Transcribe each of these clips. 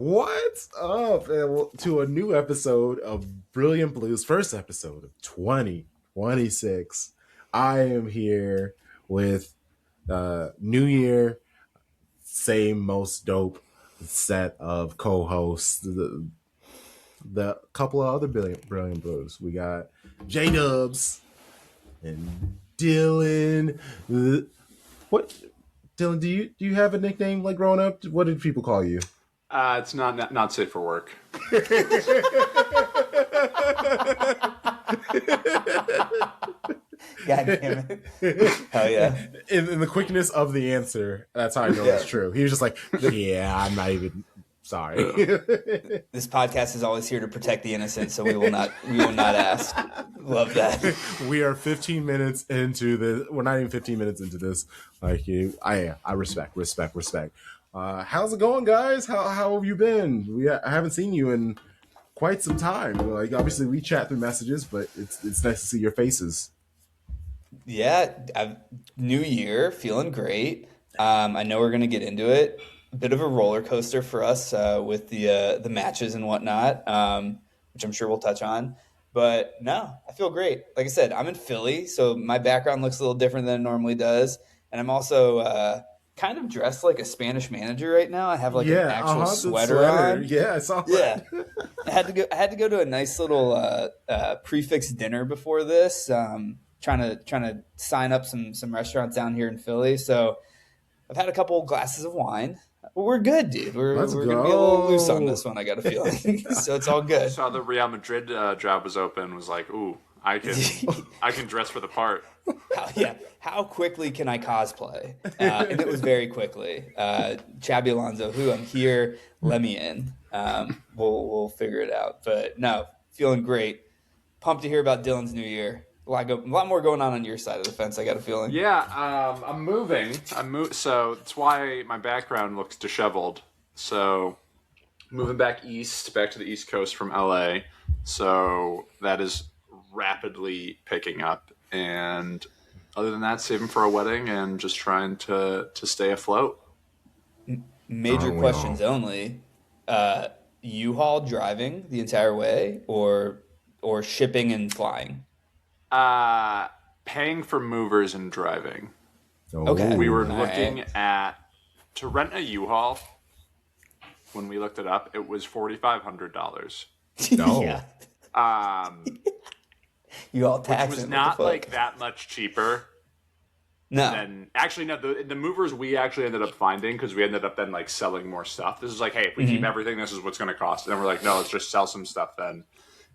What's up? And to a new episode of Brilliant Blues, first episode of 2026. I am here with New Year, same most dope set of co-hosts. The couple of other Brilliant Blues. We got J Dubs and Dylan. What, Dylan? Do you have a nickname like growing up? What did people call you? It's not safe for work. God damn it. Hell yeah. In the quickness of the answer, that's how I know it's true. He was just like, yeah, I'm not even sorry. This podcast is always here to protect the innocent, so we will not ask. Love that. We are 15 minutes into this. We're not even 15 minutes into this. Like I respect. How's it going, guys? How have you been? I haven't seen you in quite some time. Like obviously we chat through messages, but it's nice to see your faces. Yeah, new year, feeling great. I know we're gonna get into it. A bit of a roller coaster for us with the matches and whatnot, which I'm sure we'll touch on. But no, I feel great. Like I said, I'm in Philly, so my background looks a little different than it normally does, and I'm also kind of dressed like a Spanish manager right now. I have like an actual sweater on. Yeah, I saw that. Yeah, I had to go to a nice little prefix dinner before this. Trying to sign up some restaurants down here in Philly. So I've had a couple glasses of wine. But we're good, dude. We're gonna be a little loose on this one. I got a feeling, so it's all good. I saw the Real Madrid job was open. Was like, ooh, I can dress for the part. How quickly can I cosplay? And it was very quickly. Xabi Alonso, who I'm here, let me in. We'll figure it out. But no, feeling great. Pumped to hear about Dylan's new year. A lot more going on your side of the fence, I got a feeling. Yeah, I'm moving. So that's why my background looks disheveled. So moving back to the East Coast from LA. So that is rapidly picking up. And other than that, saving for a wedding and just trying to stay afloat. Major questions only. U-Haul driving the entire way or shipping and flying? Paying for movers and driving. Okay. We were looking to rent a U-Haul. When we looked it up, it was $4,500. No. Yeah. U-Haul tax. Which was not like that much cheaper. No. Actually, no. The movers we actually ended up finding because we ended up then like selling more stuff. This is like, hey, if we keep everything, this is what's going to cost. And then we're like, no, let's just sell some stuff then.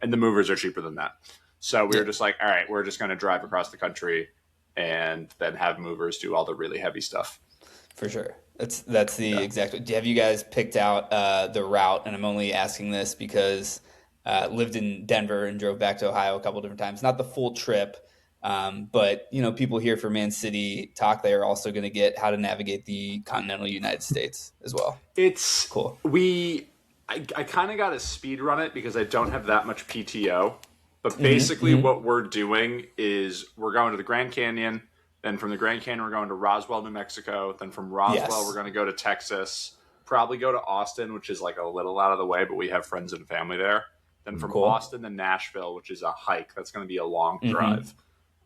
And the movers are cheaper than that. So we were just like, all right, we're just going to drive across the country and then have movers do all the really heavy stuff. For sure. That's the exact. Have you guys picked out the route? And I'm only asking this because lived in Denver and drove back to Ohio a couple different times. Not the full trip, but people here for Man City talk. They are also going to get how to navigate the continental United States as well. It's cool. I kind of got to speed run it because I don't have that much PTO. But basically what we're doing is we're going to the Grand Canyon. Then from the Grand Canyon, we're going to Roswell, New Mexico. Then from Roswell, we're going to go to Texas. Probably go to Austin, which is like a little out of the way, but we have friends and family there. Then from Austin to Nashville, which is a hike. That's going to be a long drive.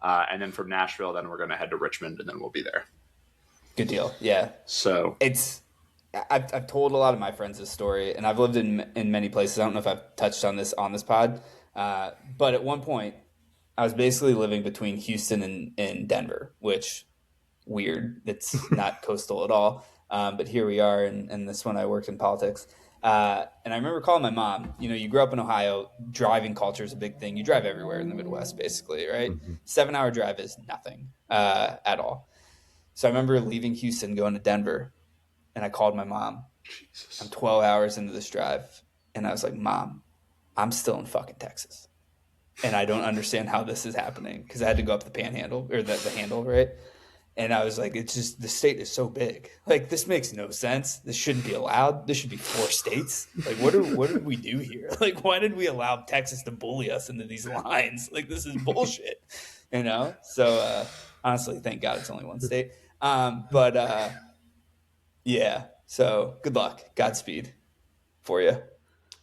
And then from Nashville, then we're going to head to Richmond, and then we'll be there. Good deal. Yeah. So I've told a lot of my friends this story, and I've lived in many places. I don't know if I've touched on this pod. But at one point, I was basically living between Houston and Denver, which weird. It's not coastal at all. But here we are, and this one I worked in politics. And I remember calling my mom. You grew up in Ohio. Driving culture is a big thing. You drive everywhere in the Midwest, basically, right? 7-hour drive is nothing at all. So I remember leaving Houston, going to Denver, and I called my mom. Jesus. I'm 12 hours into this drive, and I was like, Mom, I'm still in fucking Texas. And I don't understand how this is happening because I had to go up the panhandle or the handle, right? And I was like, it's just the state is so big. Like, this makes no sense. This shouldn't be allowed. This should be 4 states. Like, what did we do here? Like, why did we allow Texas to bully us into these lines? Like, this is bullshit, So, honestly, thank God it's only 1 state. Yeah. So, good luck. Godspeed. for you.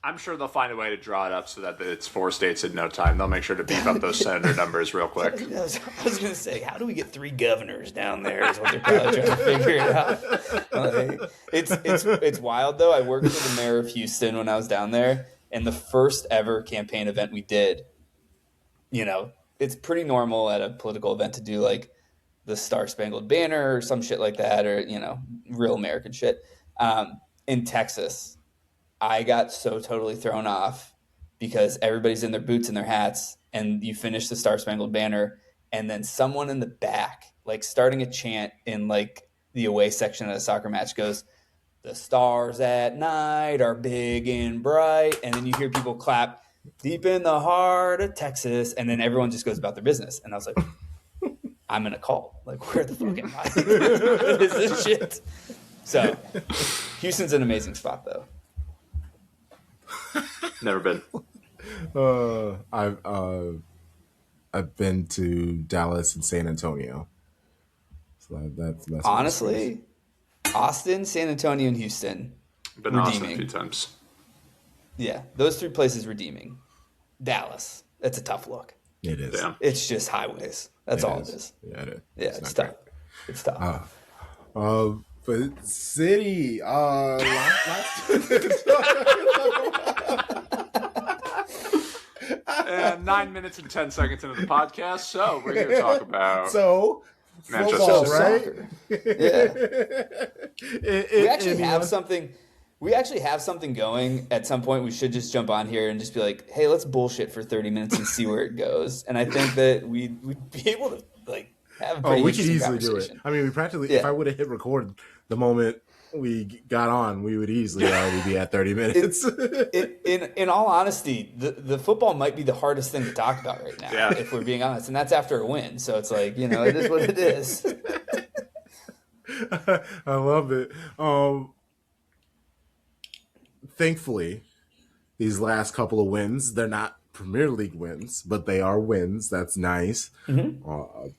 I'm sure they'll find a way to draw it up so that it's 4 states in no time. They'll make sure to beef up those senator numbers real quick. I was going to say, how do we get 3 governors down there is what they're probably trying to figure it out. Like, it's wild, though. I worked for the mayor of Houston when I was down there, and the first ever campaign event we did, it's pretty normal at a political event to do, like, the Star-Spangled Banner or some shit like that, or, real American shit. In Texas, I got so totally thrown off because everybody's in their boots and their hats, and you finish the Star-Spangled Banner, and then someone in the back, like starting a chant in like the away section of a soccer match, goes, "The stars at night are big and bright," and then you hear people clap, "Deep in the heart of Texas," and then everyone just goes about their business. And I was like, I'm in a cult. Like, where the fuck am I? What is this shit? So, Houston's an amazing spot, though. Never been. I've been to Dallas and San Antonio. So that's honestly, Austin, San Antonio, and Houston. Been to Austin a few times. Yeah, those 3 places redeeming. Dallas, that's a tough look. It is. Yeah. It's just highways. That's all it is. Yeah, it is. Yeah, it's tough. Great. It's tough. But City, and 9 minutes and 10 seconds into the podcast, so we're here to talk about football, right? Yeah. We actually have something. We actually have something going at some point. We should just jump on here and just be like, hey, let's bullshit for 30 minutes and see where it goes. And I think that we'd be able to like have a pretty we could easily do it. I mean, we practically, if I would have hit record the moment we got on, we would easily already be at 30 minutes. In all honesty, the football might be the hardest thing to talk about right now, if we're being honest. And that's after a win. So it's like, it is what it is. I love it. Thankfully, these last couple of wins, they're not Premier League wins, but they are wins. That's nice. Mm-hmm.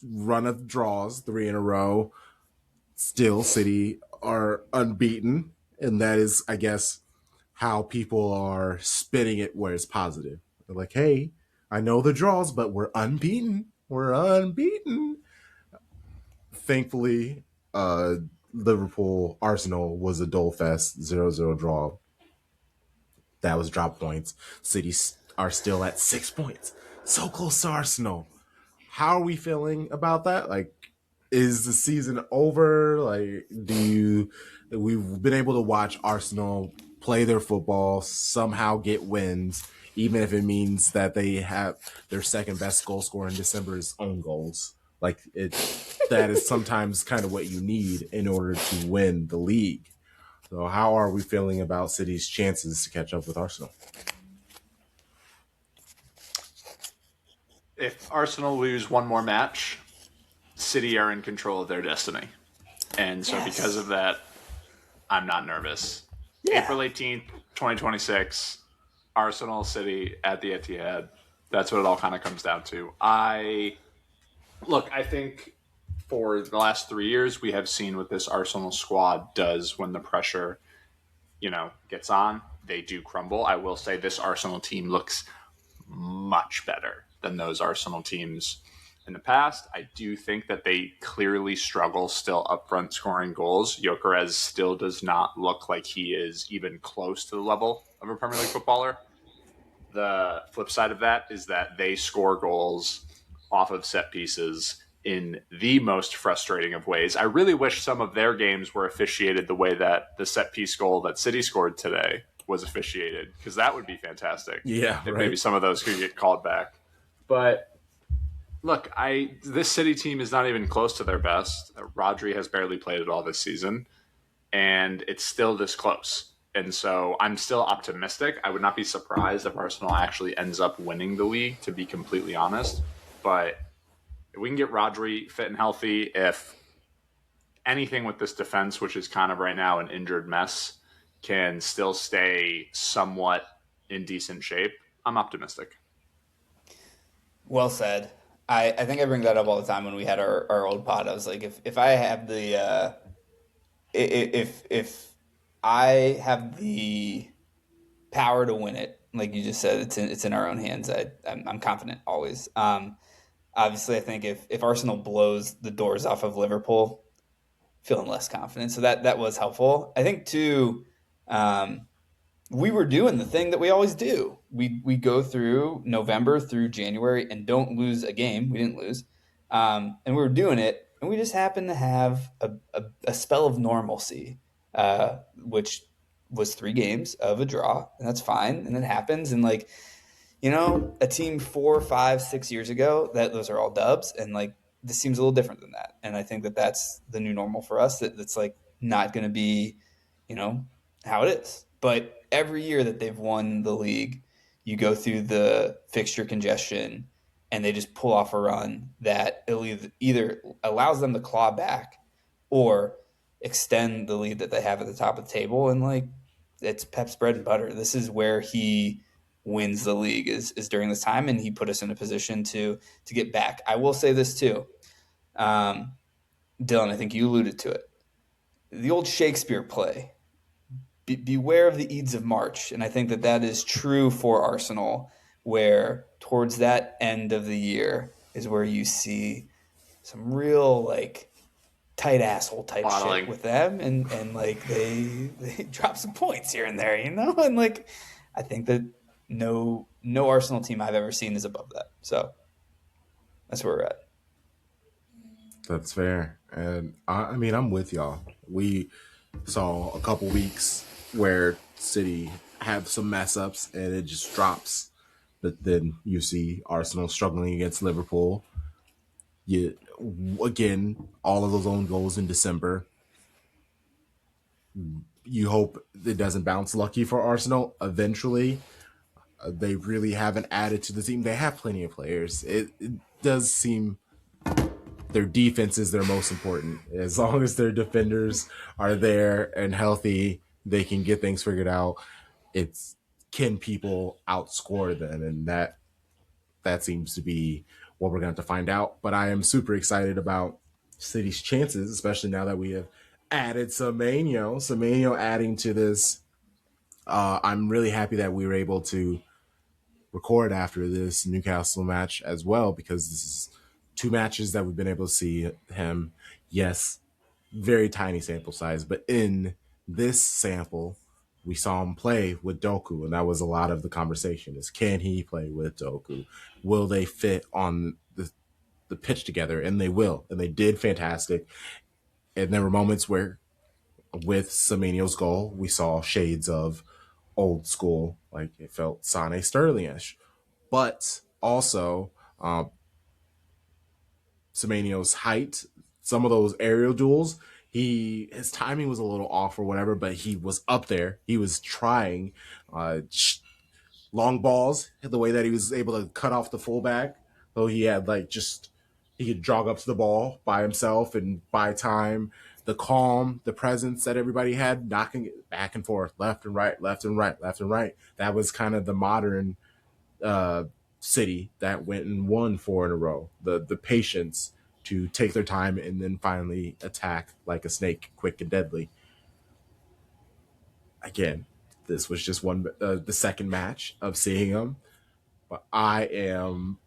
Run of draws, 3 in a row. Still, City are unbeaten, and that is, I guess, how people are spinning it where it's positive. They're like, hey, I know the draws, but we're unbeaten. We're unbeaten. Thankfully, Liverpool Arsenal was a dull fest, 0-0 draw. That was drop points. City are still at 6 points. So close to Arsenal. How are we feeling about that? Like, is the season over? Like, we've been able to watch Arsenal play their football, somehow get wins, even if it means that they have their second best goal scorer in December's own goals. Like, that is sometimes kind of what you need in order to win the league. So how are we feeling about City's chances to catch up with Arsenal? If Arsenal lose one more match, City are in control of their destiny. And so because of that, I'm not nervous. Yeah. April 18th, 2026, Arsenal City at the Etihad. That's what it all kind of comes down to. I think for the last 3 years, we have seen what this Arsenal squad does when the pressure, gets on. They do crumble. I will say this Arsenal team looks much better than those Arsenal teams in the past. I do think that they clearly struggle still up front scoring goals. Gyökeres still does not look like he is even close to the level of a Premier League footballer. The flip side of that is that they score goals off of set pieces in the most frustrating of ways. I really wish some of their games were officiated the way that the set piece goal that City scored today was officiated, because that would be fantastic. Yeah, if maybe some of those could get called back. But look, this City team is not even close to their best. Rodri has barely played at all this season, and it's still this close. And so I'm still optimistic. I would not be surprised if Arsenal actually ends up winning the league, to be completely honest. But if we can get Rodri fit and healthy, if anything with this defense, which is kind of right now an injured mess, can still stay somewhat in decent shape, I'm optimistic. Well said. I think I bring that up all the time when we had our old pod. I was like, if I have the if I have the power to win it. Like you just said, it's in our own hands. I'm confident always. Obviously, I think if Arsenal blows the doors off of Liverpool, feeling less confident. So that was helpful. I think too. We were doing the thing that we always do. We go through November through January and don't lose a game. We didn't lose, and we were doing it, and we just happened to have a spell of normalcy, which was 3 games of a draw, and that's fine, and it happens. And like, a team 4, 5, 6 years ago, that those are all dubs, and like this seems a little different than that. And I think that that's the new normal for us. That's like not going to be, how it is. But every year that they've won the league, you go through the fixture congestion, and they just pull off a run that either allows them to claw back or extend the lead that they have at the top of the table. And like, it's Pep's bread and butter. This is where he wins the league is during this time, and he put us in a position to get back. I will say this too, Dylan, I think you alluded to it. The old Shakespeare play, beware of the Ides of March. And I think that is true for Arsenal, where towards that end of the year is where you see some real like tight asshole type shit with them, and like they drop some points here and there, and like I think that no Arsenal team I've ever seen is above that. So that's where we're at. That's fair. And I mean, I'm with y'all. We saw a couple weeks where City have some mess ups and it just drops. But then you see Arsenal struggling against Liverpool. Again, all of those own goals in December. You hope it doesn't bounce lucky for Arsenal eventually. They really haven't added to the team. They have plenty of players. It does seem their defense is their most important. As long as their defenders are there and healthy, they can get things figured out. It's can people outscore them, and that seems to be what we're going to have to find out. But I am super excited about City's chances, especially now that we have added Semenyo adding to this. I'm really happy that we were able to record after this Newcastle match as well, because this is 2 matches that we've been able to see him. Yes, very tiny sample size, but in this sample, we saw him play with Doku, and that was a lot of the conversation is, can he play with Doku? Will they fit on the pitch together? And they will, and they did fantastic. And there were moments where with Semenyo's goal, we saw shades of old school, like it felt Sane Sterling-ish. But also, Semenyo's height, some of those aerial duels, his timing was a little off or whatever, but he was up there. He was trying long balls, the way that he was able to cut off the fullback. So he had he could jog up to the ball by himself and buy time. The calm, the presence that everybody had, knocking it back and forth, left and right, left and right, left and right. That was kind of the modern City that went and won 4 in a row. The patience to take their time and then finally attack like a snake, quick and deadly. Again, this was just the second match of seeing them, but I am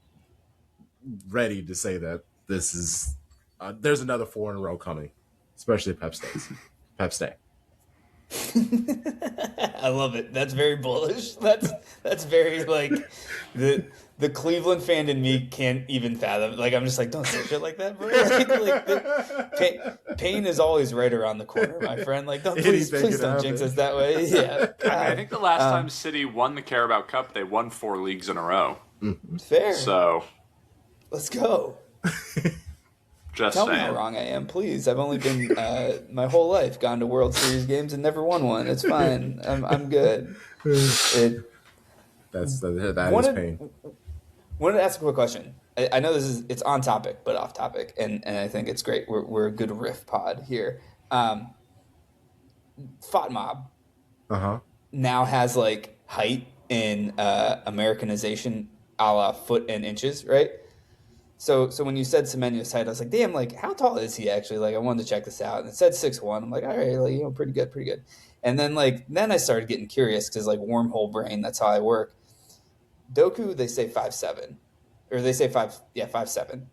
ready to say that this is there's another 4 in a row coming, especially Pep Stay. I love it. That's very bullish. That's very like the Cleveland fan in me can't even fathom. Like I'm just like, don't say shit like that, bro. Pain is always right around the corner, my friend. Like, please don't jinx us that way. Yeah. I think the last time City won the Carabao Cup, they won 4 leagues in a row. Fair. So let's go. Just Tell saying. me how wrong I am, please. I've only been my whole life gone to World Series games and never won one. It's fine. I'm good. That is pain. Wanted to ask a quick question. I know it's on topic but off topic, and I think it's great. We're a good riff pod here. FOTMob now has like height in Americanization a la foot and inches, right? So when you said Semenyo's height, I was like, damn, like how tall is he actually? Like I wanted to check this out, and it said 6'1". I'm like, all right, like, you know, pretty good, pretty good. And then then I started getting curious because like wormhole brain, that's how I work. Doku, they say 5'7", or they say 5'7".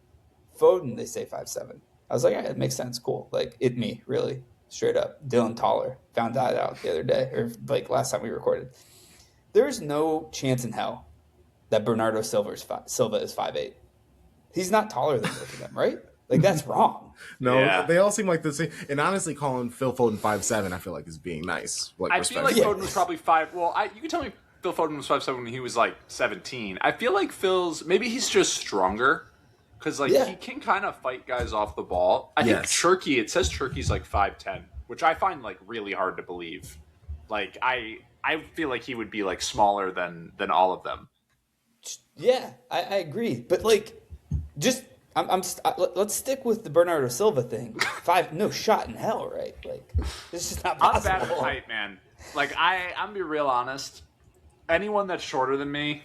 Foden, they say 5'7". I was like, all right, it makes sense, cool. Like me, really, straight up. Dylan taller. Found that out the other day, or like last time we recorded. There's no chance in hell that Bernardo Silva is 5'8". He's not taller than both of them, right? Like that's wrong. No, they all seem like the same. And honestly, calling Phil Foden 5'7", I feel like is being nice. Like, I feel like Foden was probably 5. Well, you can tell me Phil Foden was 5'7" when he was like 17. I feel like maybe he's just stronger because he can kind of fight guys off the ball. I think it says Turkey's like 5'10", which I find like really hard to believe. Like I feel like he would be like smaller than all of them. Yeah, I agree. But like, just let's stick with the Bernardo Silva thing. No shot in hell, right? Like, this is not possible. I'm bad at height, man. Like I'm gonna be real honest. Anyone that's shorter than me,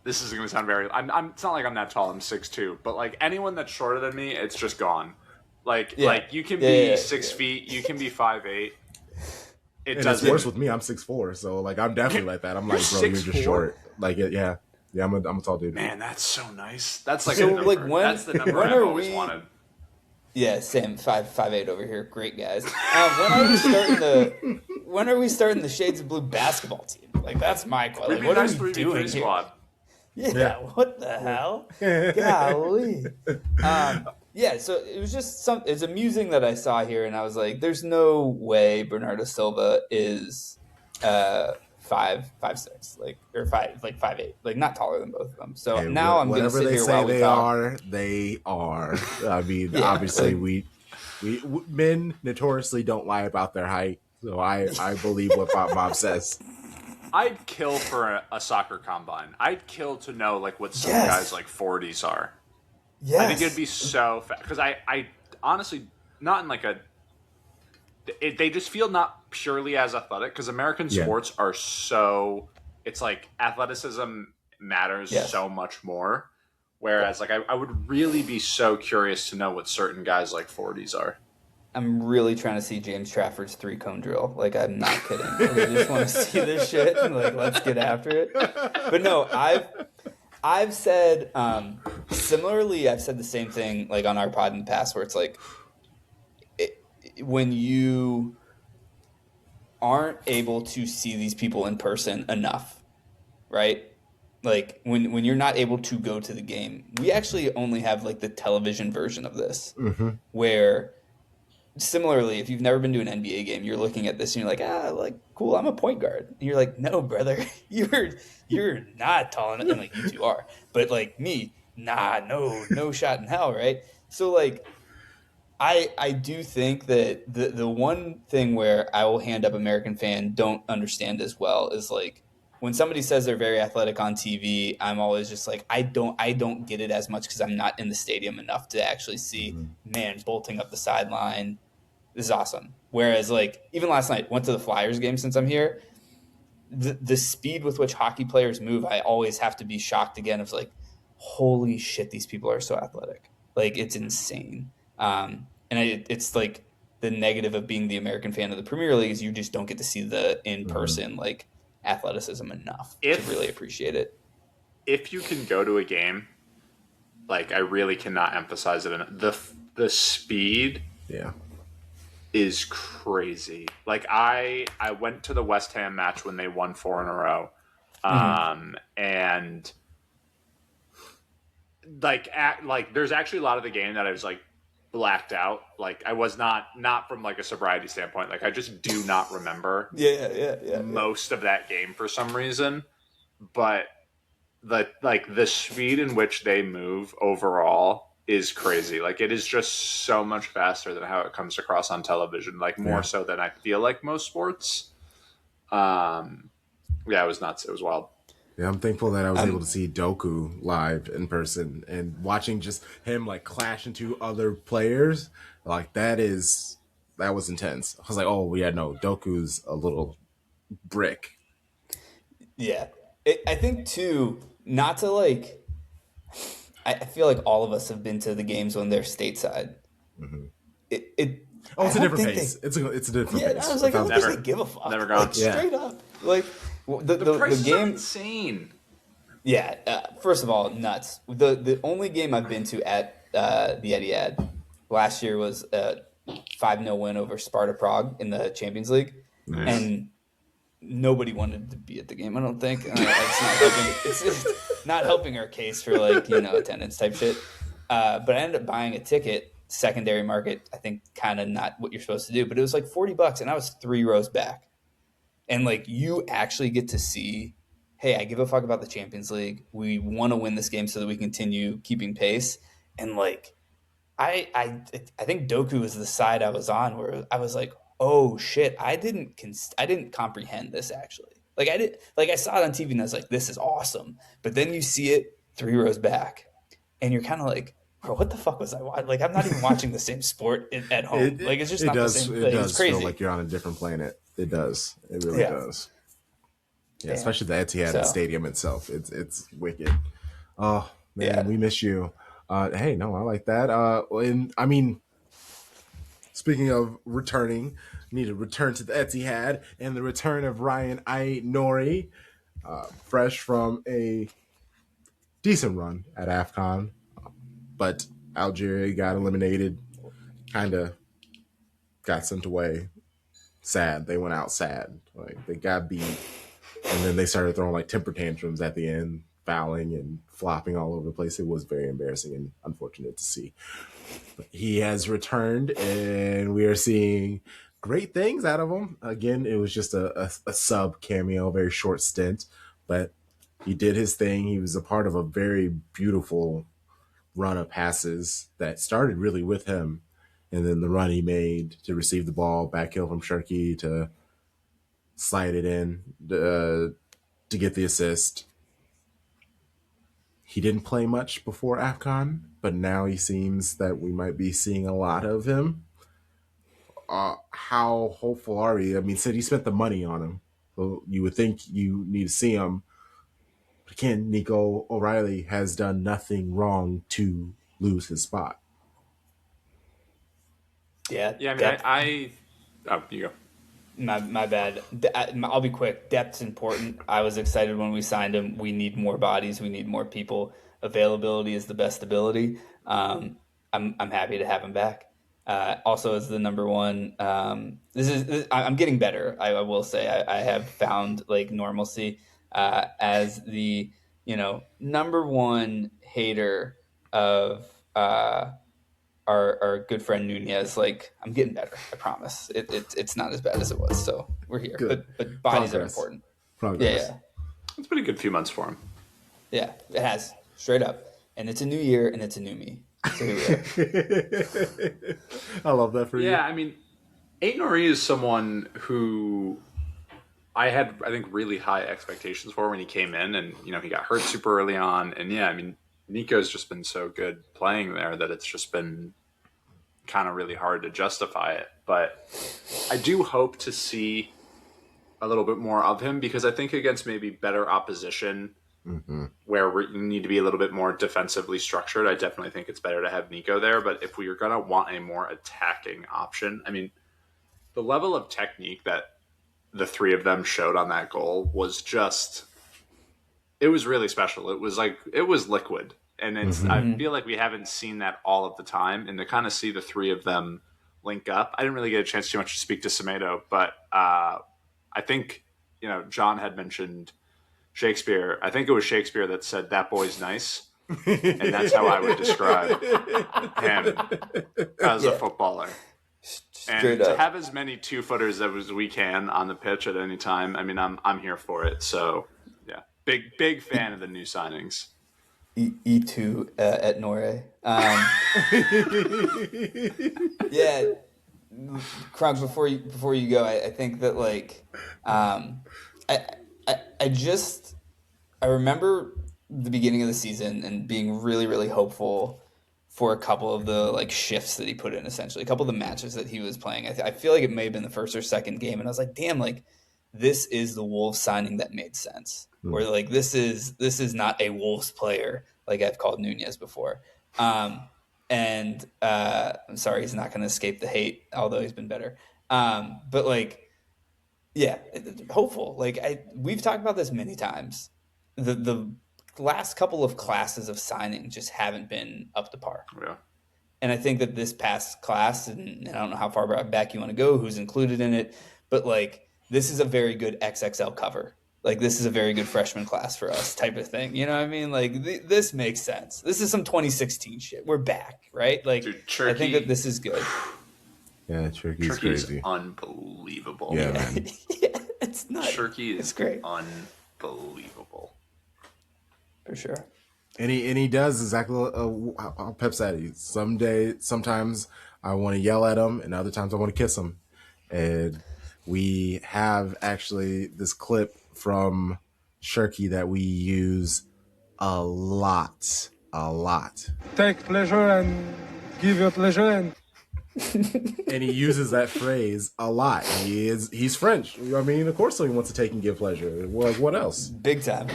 this is gonna sound very. It's not like I'm that tall. I'm 6'2", but like anyone that's shorter than me, it's just gone. Like you can be 6 feet, you can be 5'8". It's worse with me. I'm 6'4", so like I'm definitely like that. I'm like, bro, you're just short. Like yeah, I'm a tall dude. Man, that's so nice. That's like so a number. Like that's the number I've always wanted. Yeah, same 5'8" over here. Great guys. When are we starting the Shades of Blue basketball team? Like that's my question. Like, what are we doing here? Squad. Yeah, what the hell? Golly. Yeah, so it was just it's amusing that I saw here, and I was like, "There's no way Bernardo Silva is 5'6", like or 5'8", like not taller than both of them." So now I'm gonna sit here while we talk. They are. I mean, obviously we men notoriously don't lie about their height, so I believe what Bob says. I'd kill for a soccer combine. I'd kill to know like what some guys like 40s are. Yes. I think it'd be so fast because I honestly not in like they just feel not purely as athletic because American sports are so it's like athleticism matters so much more. Whereas like I would really be so curious to know what certain guys like 40s are. I'm really trying to see James Trafford's 3-cone drill. Like, I'm not kidding. Like, I just want to see this shit. And, like, let's get after it. But no, I've said similarly. I've said the same thing like on our pod in the past, where it's like when you aren't able to see these people in person enough, right? Like when you're not able to go to the game, we actually only have like the television version of this, where. Similarly, if you've never been to an NBA game, you're looking at this and you're like, like cool, I'm a point guard. And you're like, no, brother, you're not tall enough. And like you two are, but like me, no shot in hell, right? So like, I do think that the one thing where I will hand up American fan don't understand as well is like when somebody says they're very athletic on TV, I'm always just like, I don't get it as much because I'm not in the stadium enough to actually see man bolting up the sideline. This is awesome. Whereas, like, even last night, went to the Flyers game since I'm here. The speed with which hockey players move, I always have to be shocked again. Of like, holy shit, these people are so athletic. Like, it's insane. It's like the negative of being the American fan of the Premier League is you just don't get to see the in-person, like, athleticism enough to really appreciate it. If you can go to a game, like, I really cannot emphasize it enough. The speed... Yeah. Is crazy. Like I went to the West Ham match when they won 4 in a row. And like there's actually a lot of the game that I was like blacked out. Like I was not from like a sobriety standpoint. Like I just do not remember most of that game for some reason. But the speed in which they move overall is crazy. Like it is just so much faster than how it comes across on television. Like more so than I feel like most sports. It was nuts. It was wild. Yeah, I'm thankful that I was able to see Doku live in person and watching just him like clash into other players. Like that was intense. I was like, oh yeah, no, Doku's a little brick. Yeah, I think too. Not to like. I feel like all of us have been to the games when they're stateside. Mhm. It's a different pace. It's a different Yeah, pace. I was like, I don't Never- think they give a fuck. never gone. Like, straight up. Like The prices the are game. insane. Yeah, first of all, nuts. The only game I've been to at the Etihad last year was a 5-0 win over Sparta Prague in the Champions League, Nice. and nobody wanted to be at the game. I don't think it's not helping. It's just not helping our case for attendance type shit. But I ended up buying a ticket, secondary market. I think kind of not what you're supposed to do, but it was like $40, and I was 3 rows back, and like you actually get to see. Hey, I give a fuck about the Champions League. We want to win this game so that we continue keeping pace. And like, I think Doku was the side I was on where I was like, oh shit, I didn't comprehend this actually. Like I saw it on TV and I was like, this is awesome. But then you see it 3 rows back, and you're kind of like, bro, what the fuck was I watching? Like, I'm not even watching the same sport at home. Like, it's just not the same thing. It's crazy. Feel like you're on a different planet. It does. It really does. Yeah, especially the Etihad Stadium itself. It's wicked. Oh man, we miss you. Hey, no, I like that. And I mean, speaking of returning, need to return to the Etihad and the return of Ryan Nori, fresh from a decent run at AFCON, but Algeria got eliminated. Kind of got sent away. Sad. They went out sad. Like they got beat. And then they started throwing like temper tantrums at the end, fouling and flopping all over the place. It was very embarrassing and unfortunate to see. But he has returned, and we are seeing great things out of him. Again, it was just a sub cameo, very short stint, but he did his thing. He was a part of a very beautiful run of passes that started really with him. And then the run he made to receive the ball, back heel from Sharkey to slide it in to get the assist. He didn't play much before AFCON, but now he seems that we might be seeing a lot of him. How hopeful are you? I mean, City spent the money on him, so you would think you need to see him. But again, Nico O'Reilly has done nothing wrong to lose his spot. Yeah. I mean, oh, you go. My bad. I'll be quick. Depth's important. I was excited when we signed him. We need more bodies. We need more people. Availability is the best ability. I'm happy to have him back. Also, as the number one, I'm getting better. I will say I have found like normalcy as the number one hater of our good friend Nunez. Like, I'm getting better. I promise. It's not as bad as it was. So we're here. But bodies are important. Progress. Yeah. It's been a good few months for him. Yeah, it has, straight up. And it's a new year and it's a new me. So here we are. I love that for you. Yeah, I mean, Nori is someone who I had, I think, really high expectations for when he came in, and he got hurt super early on. And yeah, I mean, Nico's just been so good playing there that it's just been kind of really hard to justify it. But I do hope to see a little bit more of him, because I think against maybe better opposition, where we need to be a little bit more defensively structured, I definitely think it's better to have Nico there. But if we are going to want a more attacking option, I mean, the level of technique that the three of them showed on that goal was just, it was really special. It was liquid. And it's, I feel like we haven't seen that all of the time. And to kind of see the three of them link up, I didn't really get a chance too much to speak to Semedo, but I think, John had mentioned Shakespeare. I think it was Shakespeare that said, "That boy's nice." And that's how I would describe him as a footballer. And to have as many 2-footers as we can on the pitch at any time, I mean, I'm here for it. So, yeah, big fan of the new signings. E2 at Norway. Yeah, Kronk, before you go, I think that I remember the beginning of the season and being really, really hopeful for a couple of the shifts that he put in, essentially a couple of the matches that he was playing. I feel like it may have been the first or second game, and I was like, damn, this is the Wolves signing that made sense. Or this is not a Wolves player like I've called Nunez before. And I'm sorry, he's not going to escape the hate, although he's been better. But like, yeah, hopeful. Like we've talked about this many times. The last couple of classes of signing just haven't been up to par. Yeah. And I think that this past class, and I don't know how far back you want to go, who's included in it, but like this is a very good XXL cover. Like this is a very good freshman class for us type of thing. You know what I mean? Like this makes sense. This is some 2016 shit. We're back, right? Like Dude, I think that this is good. Yeah, Turkey's crazy. Unbelievable. Yeah, man. Yeah, it's not. Turkey is great. Unbelievable. For sure. And he does exactly how Pep said. Sometimes I want to yell at him, and other times I want to kiss him. And we have actually this clip from Shirky that we use a lot. Take pleasure and give your pleasure, and he uses that phrase a lot. He's French. I mean, of course, he wants to take and give pleasure. Like, what else? Big time.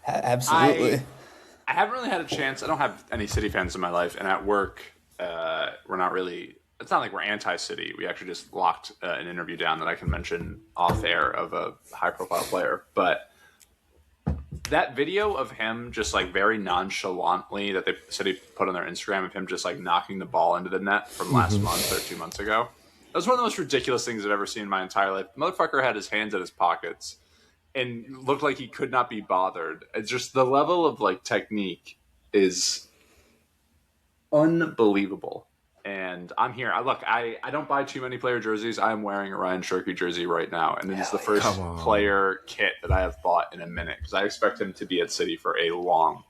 Absolutely. I haven't really had a chance. I don't have any City fans in my life, and at work, we're not really. It's not like we're anti-City. We actually just locked an interview down that I can mention off air of a high-profile player. But that video of him just like very nonchalantly that they said he put on their Instagram of him just like knocking the ball into the net from last month or 2 months ago. That was one of the most ridiculous things I've ever seen in my entire life. The motherfucker had his hands in his pockets and looked like he could not be bothered. It's just the level of like technique is unbelievable. And I'm here. I don't buy too many player jerseys. I'm wearing a Ryan Shirky jersey right now, and it is the first player kit that I have bought in a minute because I expect him to be at City for a long,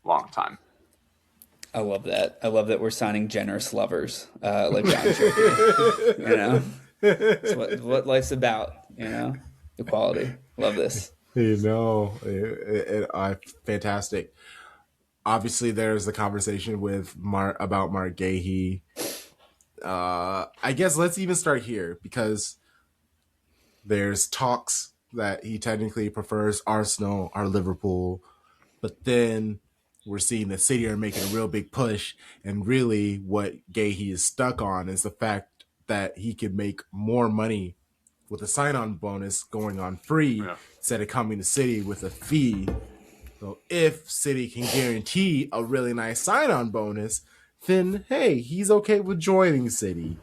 long time. I love that. I love that we're signing generous lovers like Ryan Shirky. You know, it's what life's about. You know, equality. Love this. You know, fantastic. Obviously, there's the conversation with about Mark Gahey. I guess let's even start here because there's talks that he technically prefers Arsenal or Liverpool, but then we're seeing the City are making a real big push, and really what Gahey is stuck on is the fact that he could make more money with a sign-on bonus going on free instead of coming to City with a fee. So if City can guarantee a really nice sign-on bonus, then hey, he's okay with joining City.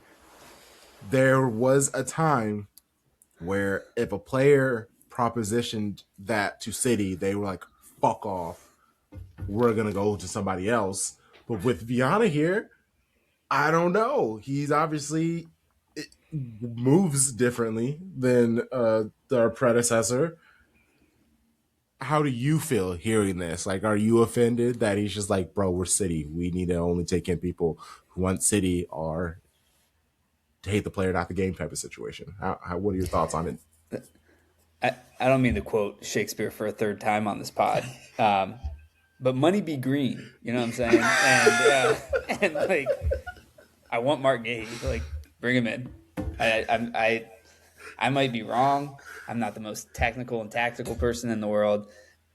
There was a time where if a player propositioned that to City, they were like, fuck off. We're going to go to somebody else. But with Viana here, I don't know. He's obviously moves differently than our predecessor. How do you feel hearing this? Like, are you offended that he's just like, bro, we're City. We need to only take in people who want City or to hate the player, not the game type of situation? What are your thoughts on it? I don't mean to quote Shakespeare for a third time on this pod, but money be green. You know what I'm saying? And like, I want Mark Gahey. Like, bring him in. I might be wrong. I'm not the most technical and tactical person in the world,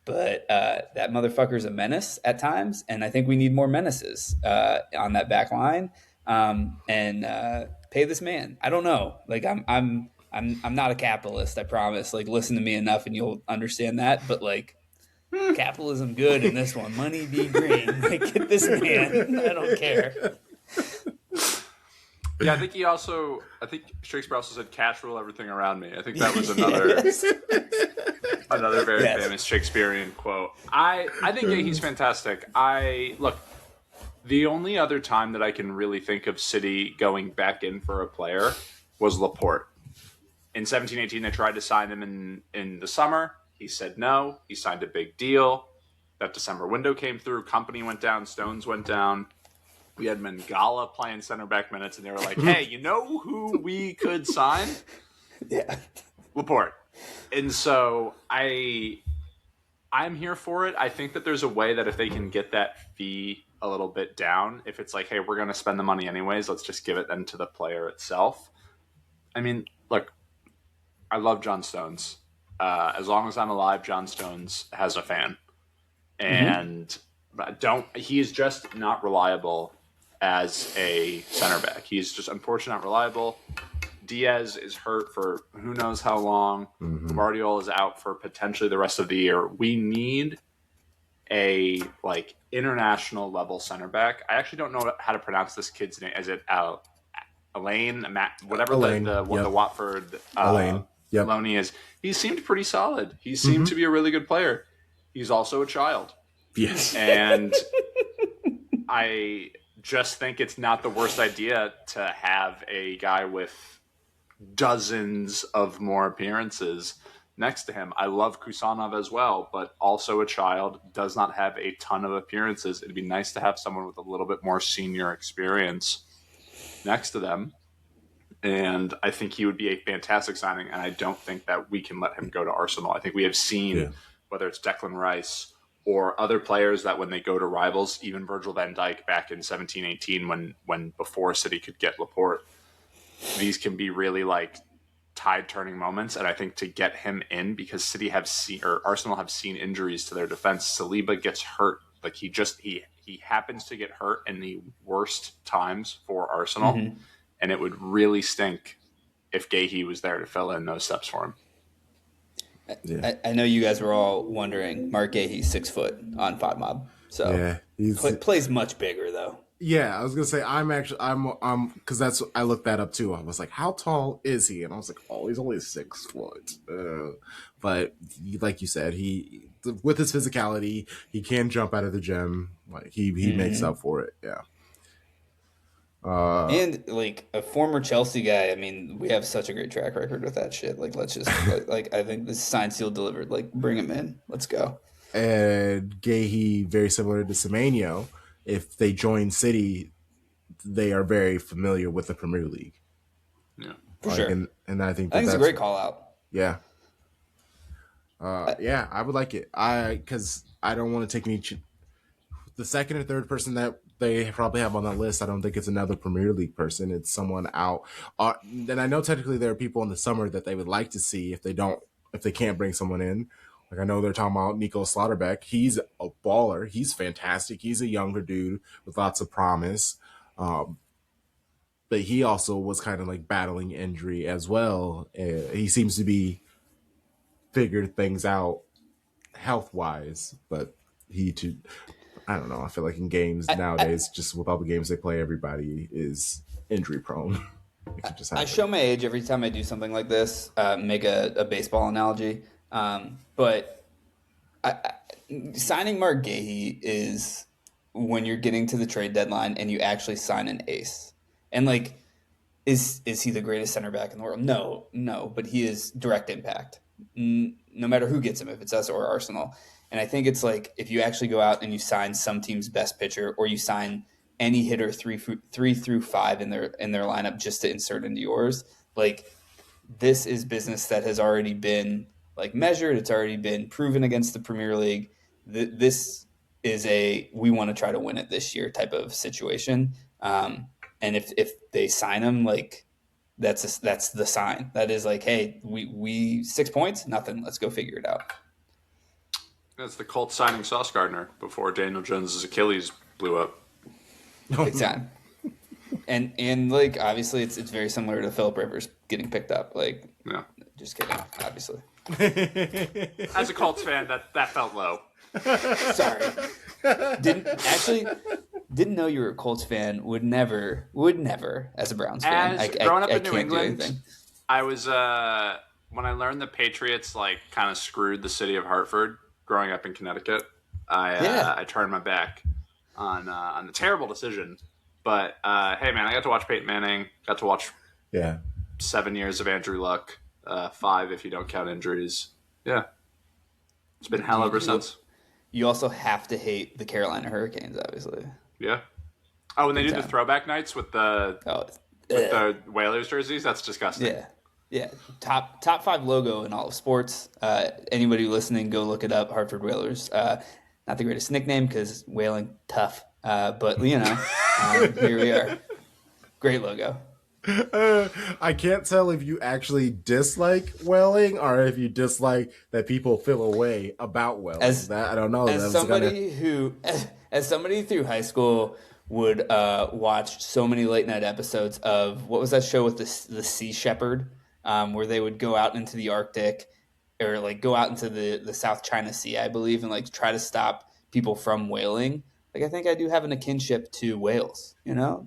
but that motherfucker's a menace at times, and I think we need more menaces on that back line. And pay this man. I don't know. Like I'm not a capitalist. I promise. Like, listen to me enough, and you'll understand that. But like, capitalism good in this one. Money be green. Like, get this man. I don't care. Yeah, I think Shakespeare also said cash rule everything around me. I think that was another very famous Shakespearean quote. I think he's fantastic. The only other time that I can really think of City going back in for a player was Laporte. In 17-18, they tried to sign him in the summer. He said no. He signed a big deal. That December window came through. Company went down. Stones went down. We had Mangala playing center back minutes, and they were like, hey, you know who we could sign? Yeah. Laporte. And so I'm here for it. I think that there's a way that if they can get that fee a little bit down, if it's like, hey, we're going to spend the money anyways, let's just give it then to the player itself. I mean, look, I love John Stones. As long as I'm alive, John Stones has a fan. And He is just not reliable as a center back. He's just unfortunately not reliable. Diaz is hurt for who knows how long. Guardiola is out for potentially the rest of the year. We need a international level center back. I actually don't know how to pronounce this kid's name. Is it Elaine? Whatever Elaine, the Watford Elaine. Yep. Loney is. He seemed pretty solid. He seemed to be a really good player. He's also a child. Yes. And I just think it's not the worst idea to have a guy with dozens of more appearances next to him. I love Kusanov as well, but also a child, does not have a ton of appearances. It'd be nice to have someone with a little bit more senior experience next to them. And I think he would be a fantastic signing, and I don't think that we can let him go to Arsenal. I think we have seen, whether it's Declan Rice or other players, that when they go to rivals, even Virgil van Dijk back in 17-18 when before City could get Laporte, these can be really tide-turning moments. And I think to get him in, because City have seen, or Arsenal have seen injuries to their defense, Saliba gets hurt. He happens to get hurt in the worst times for Arsenal. And it would really stink if Gahey was there to fill in those steps for him. Yeah. I know you guys were all wondering. Mark Gahey's 6 foot on FODMOB, so plays much bigger though. Yeah, I was gonna say I'm because I looked that up too. I was like, how tall is he? And I was like, oh, he's only 6 foot. But like you said, he with his physicality, he can jump out of the gym. He makes up for it. Yeah. And a former Chelsea guy, I mean, we have such a great track record with that shit. Let's just I think this sign seal delivered. Bring him in. Let's go. And Gahey, very similar to Semenyo, if they join City, they are very familiar with the Premier League. Yeah, for sure. And I think it's a great call out. Yeah. I would like it. Because I don't want to take the second or third person that they probably have on that list. I don't think it's another Premier League person. It's someone out. And I know technically there are people in the summer that they would like to see if they can't bring someone in. I know they're talking about Nico Slaughterbeck. He's a baller. He's fantastic. He's a younger dude with lots of promise. But he also was kind of battling injury as well. He seems to be figured things out health-wise, but I don't know. I feel like in games nowadays, just with all the games they play, everybody is injury prone. I show my age every time I do something like this, make a baseball analogy. But signing Mark Gahey is when you're getting to the trade deadline and you actually sign an ace. And is he the greatest center back in the world? No, but he is direct impact. No matter who gets him, if it's us or Arsenal. And I think it's if you actually go out and you sign some team's best pitcher, or you sign any hitter 3 through 5 in their lineup just to insert into yours, this is business that has already been measured. It's already been proven against the Premier League. This is we want to try to win it this year type of situation. And if they sign him, that's the sign. That is hey, we 6 points, nothing. Let's go figure it out. That's the Colts signing Sauce Gardner before Daniel Jones's Achilles blew up. Big time. And obviously it's very similar to Philip Rivers getting picked up. Yeah. Just kidding, obviously. As a Colts fan, that felt low. Sorry. Didn't know you were a Colts fan. Would never as a Browns fan. Growing up in New England, I was when I learned the Patriots kind of screwed the city of Hartford. Growing up in Connecticut, I turned my back on the terrible decision. But hey, man, I got to watch Peyton Manning. Got to watch 7 years of Andrew Luck, 5 if you don't count injuries. Yeah, it's been hell ever since. You also have to hate the Carolina Hurricanes, obviously. Yeah. Oh, when they did the throwback nights with the Whalers jerseys, that's disgusting. Yeah. Yeah, top 5 logo in all of sports. Anybody listening, go look it up. Hartford Whalers. Not the greatest nickname because whaling tough, but here we are. Great logo. I can't tell if you actually dislike whaling or if you dislike that people feel a way about whaling. I don't know. As somebody through high school would watch so many late night episodes of what was that show with the Sea Shepherd, where they would go out into the Arctic or like go out into the South China Sea, I believe, and like try to stop people from whaling. Like I think I do have a kinship to whales.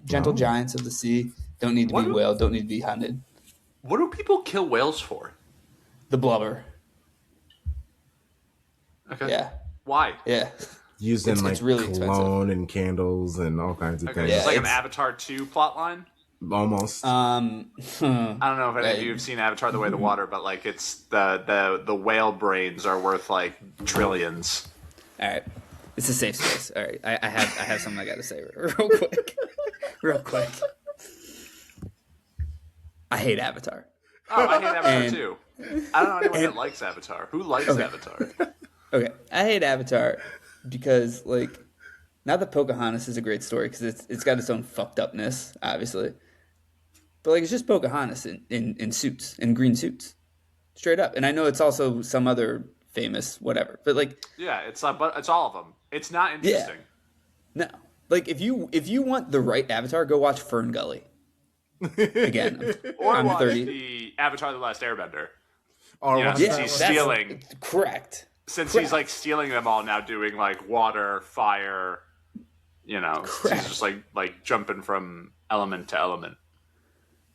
Gentle giants of the sea, don't need to be whaled, don't need to be hunted. What do people kill whales for? The blubber. Okay. Yeah. Why? Yeah. Using it's really cologne expensive. And candles and all kinds of things. Yeah, it's like an Avatar 2 plotline. Almost. I don't know if any of you have seen Avatar: The Way of the Water, but like it's the whale brains are worth like trillions. All right, it's a safe space. All right, I have something I got to say real quick. I hate Avatar. Oh, I hate Avatar too. I don't know anyone that likes Avatar. Who likes Avatar? Okay, I hate Avatar because like, not that Pocahontas is a great story because it's got its own fucked upness, obviously. But like it's just Pocahontas in suits, in green suits, straight up. And I know it's also some other famous whatever, but like yeah, it's all of them. It's not interesting. Yeah. No, like if you want the right Avatar, go watch Fern Gully. Again, or I'm watch 30. the Avatar: The Last Airbender. Since he's stealing. Correct. Since he's like stealing them all now, doing like water, fire. He's just like jumping from element to element.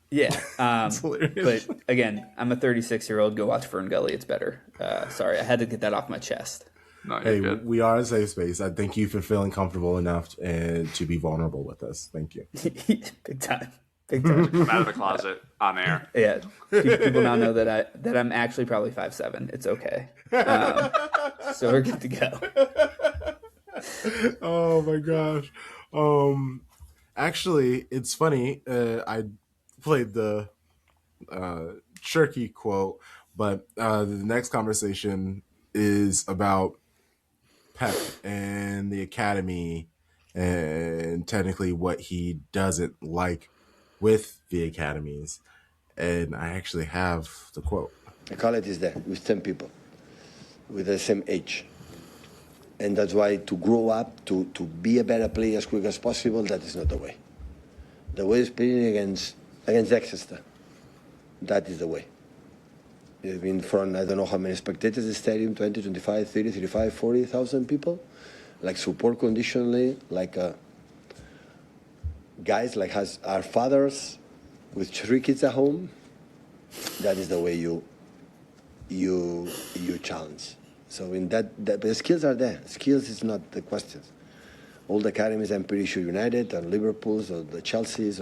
Yeah, but again, I'm a 36-year-old. Go watch Fern Gully. It's better. Sorry, I had to get that off my chest. No, hey, good. We are a safe space. I thank you for feeling comfortable enough to be vulnerable with us. Thank you. Big time. Come out of the closet on air. Yeah, people now know that I'm actually probably 5'7". It's okay. So we're good to go. Oh my gosh. Actually, it's funny. I played the Cherky quote, but the next conversation is about Pep and the Academy and technically what he doesn't like with the Academies. And I actually have the quote. The quality is there with 10 people with the same age. And that's why to grow up, to be a better player as quick as possible, that is not the way. The way is playing against Exeter. That is the way. It's been from, I don't know how many spectators in the stadium, 20, 25, 30, 35, 40,000 people. Like support conditionally, like guys like our fathers with 3 kids at home. That is the way you challenge. So in that the skills are there. Skills is not the question. All the academies, I'm pretty sure United or Liverpool's or the Chelsea's